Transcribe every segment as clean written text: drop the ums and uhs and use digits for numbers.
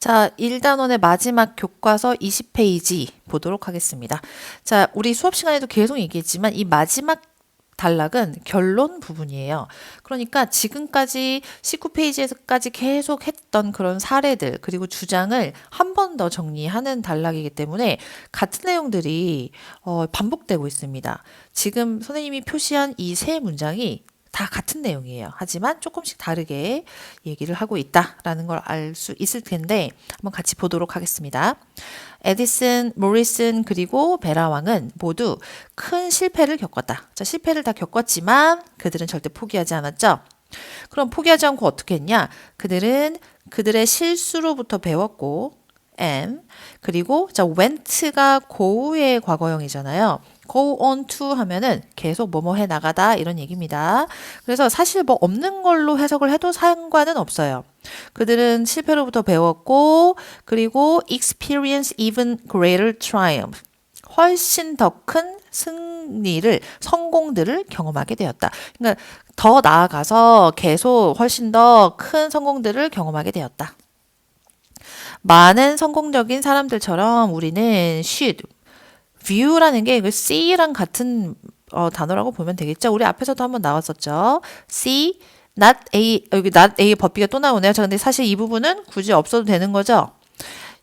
자, 1단원의 마지막 교과서 20페이지 보도록 하겠습니다. 자, 우리 수업 시간에도 계속 얘기했지만 이 마지막 단락은 결론 부분이에요. 그러니까 지금까지 19페이지에서까지 계속 했던 그런 사례들 그리고 주장을 한 번 더 정리하는 단락이기 때문에 같은 내용들이 반복되고 있습니다. 지금 선생님이 표시한 이 세 문장이 다 같은 내용이에요. 하지만 조금씩 다르게 얘기를 하고 있다라는 걸 알 수 있을 텐데 한번 같이 보도록 하겠습니다. 에디슨, 모리슨 그리고 베라왕은 모두 큰 실패를 겪었다. 자, 실패를 다 겪었지만 그들은 절대 포기하지 않았죠. 그럼 포기하지 않고 어떻게 했냐? 그들은 그들의 실수로부터 배웠고 그리고 자, went가 go의 과거형이잖아요. go on to 하면은 계속 뭐뭐 해 나가다 이런 얘기입니다. 그래서 사실 뭐 없는 걸로 해석을 해도 상관은 없어요. 그들은 실패로부터 배웠고 그리고 experience even greater triumph. 훨씬 더 큰 승리를, 성공들을 경험하게 되었다. 그러니까 더 나아가서 계속 훨씬 더 큰 성공들을 경험하게 되었다. 많은 성공적인 사람들처럼 우리는 should, view라는 게 see랑 같은 단어라고 보면 되겠죠. 우리 앞에서도 한번 나왔었죠. see, not A, 여기 not A 법비가 또 나오네요. 자, 근데 사실 이 부분은 굳이 없어도 되는 거죠.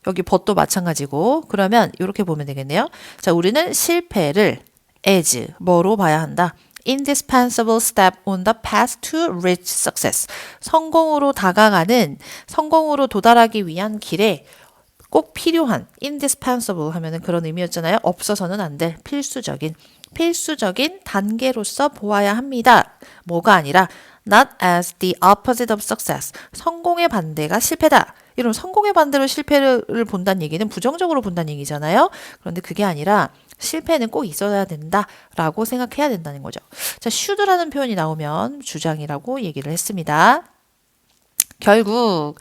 여기 but도 마찬가지고 그러면 이렇게 보면 되겠네요. 자, 우리는 실패를 as 뭐로 봐야 한다? indispensable step on the path to reach success. 성공으로 다가가는, 성공으로 도달하기 위한 길에 꼭 필요한, indispensable 하면은 그런 의미였잖아요. 없어서는 안 될 필수적인 단계로서 보아야 합니다. 뭐가 아니라 not as the opposite of success. 성공의 반대가 실패다. 이런 성공의 반대로 실패를 본다는 얘기는 부정적으로 본다는 얘기잖아요. 그런데 그게 아니라 실패는 꼭 있어야 된다라고 생각해야 된다는 거죠. 자, should라는 표현이 나오면 주장이라고 얘기를 했습니다. 결국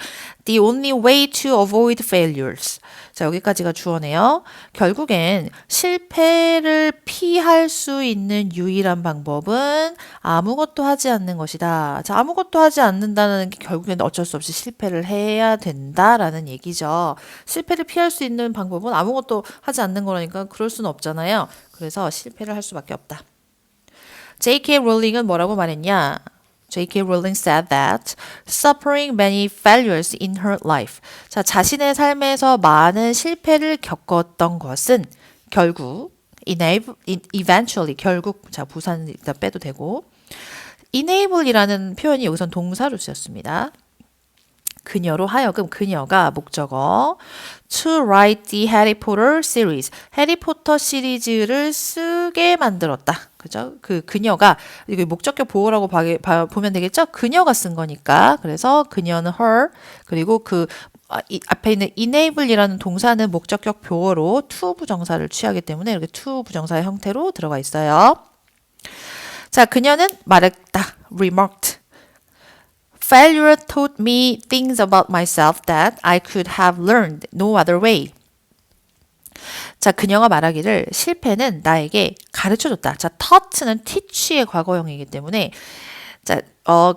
the only way to avoid failures. 자, 여기까지가 주어네요. 결국엔 실패를 피할 수 있는 유일한 방법은 아무것도 하지 않는 것이다. 자, 아무것도 하지 않는다는 게 결국엔 어쩔 수 없이 실패를 해야 된다라는 얘기죠. 실패를 피할 수 있는 방법은 아무것도 하지 않는 거라니까 그럴 수는 없잖아요. 그래서 실패를 할 수밖에 없다. J.K. 롤링은 뭐라고 말했냐? J.K. Rowling said that suffering many failures in her life. 자, 자신의 삶에서 많은 실패를 겪었던 것은 결국 eventually 결국 자, 부산 일단 빼도 되고 enable이라는 표현이 여기선 동사로 쓰였습니다. 그녀로 하여금 그녀가 목적어 to write the Harry Potter series 해리포터 시리즈를 쓰게 만들었다. 그죠? 그녀가 이거 목적격 보호라고 보면 되겠죠? 그녀가 쓴 거니까. 그래서 그녀는 her 그리고 앞에 있는 enable이라는 동사는 목적격 보호로 to 부정사를 취하기 때문에 이렇게 to 부정사의 형태로 들어가 있어요. 자, 그녀는 말했다. remarked. Failure taught me things about myself that I could have learned no other way. 자, 그녀가 말하기를 실패는 나에게 가르쳐줬다. 자, taught는 teach의 과거형이기 때문에 자,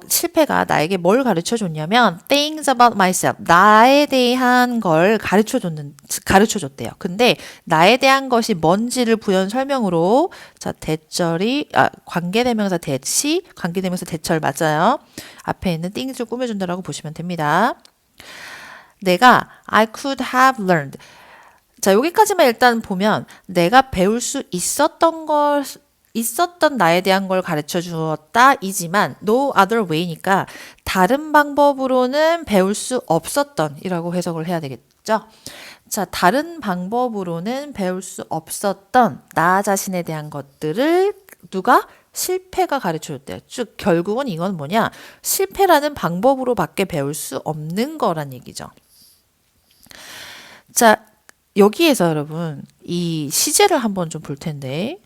실패가 나에게 뭘 가르쳐줬냐면 things about myself, 나에 대한 걸 가르쳐줬대요. 근데 나에 대한 것이 뭔지를 부연 설명으로 자, 관계대명사 대시, 관계대명사 대절 맞아요. 앞에 있는 things를 꾸며준다라고 보시면 됩니다. 내가 I could have learned. 자, 여기까지만 일단 보면 내가 배울 수 있었던 나에 대한 걸 가르쳐 주었다 이지만 no other way니까 다른 방법으로는 배울 수 없었던 이라고 해석을 해야 되겠죠. 자, 다른 방법으로는 배울 수 없었던 나 자신에 대한 것들을 누가? 실패가 가르쳐 줬대요. 즉 결국은 이건 뭐냐? 실패라는 방법으로밖에 배울 수 없는 거란 얘기죠. 자, 여기에서 여러분 이 시제를 한번 좀 볼 텐데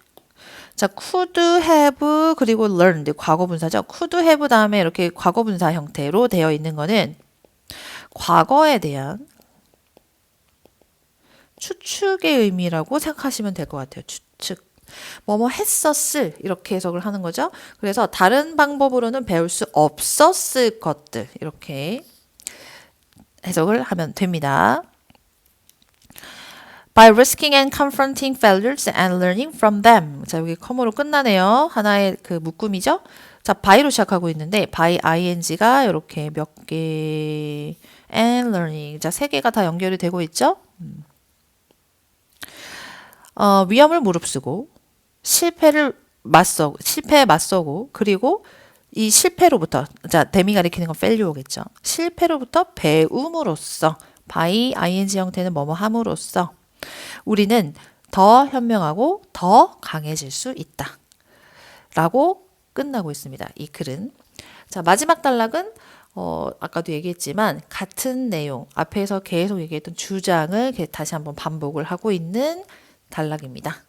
자, could have 그리고 learned 과거분사죠. could have 다음에 이렇게 과거분사 형태로 되어 있는 거는 과거에 대한 추측의 의미라고 생각하시면 될 것 같아요. 추측. 뭐뭐 했었을 이렇게 해석을 하는 거죠. 그래서 다른 방법으로는 배울 수 없었을 것들 이렇게 해석을 하면 됩니다. By risking and confronting failures and learning from them. 자, 여기 com으로 끝나네요. 하나의 그 묶음이죠. 자, by로 시작하고 있는데 by ing가 이렇게 몇 개 and learning. 자, 세 개가 다 연결이 되고 있죠. 위험을 무릅쓰고 실패에 맞서고 그리고 이 실패로부터 자, 데미 가리키는 건 failure겠죠. 실패로부터 배움으로써 by ing 형태는 뭐뭐 함으로써 우리는 더 현명하고 더 강해질 수 있다. 라고 끝나고 있습니다. 이 글은. 자, 마지막 단락은 아까도 얘기했지만 같은 내용, 앞에서 계속 얘기했던 주장을 다시 한번 반복을 하고 있는 단락입니다.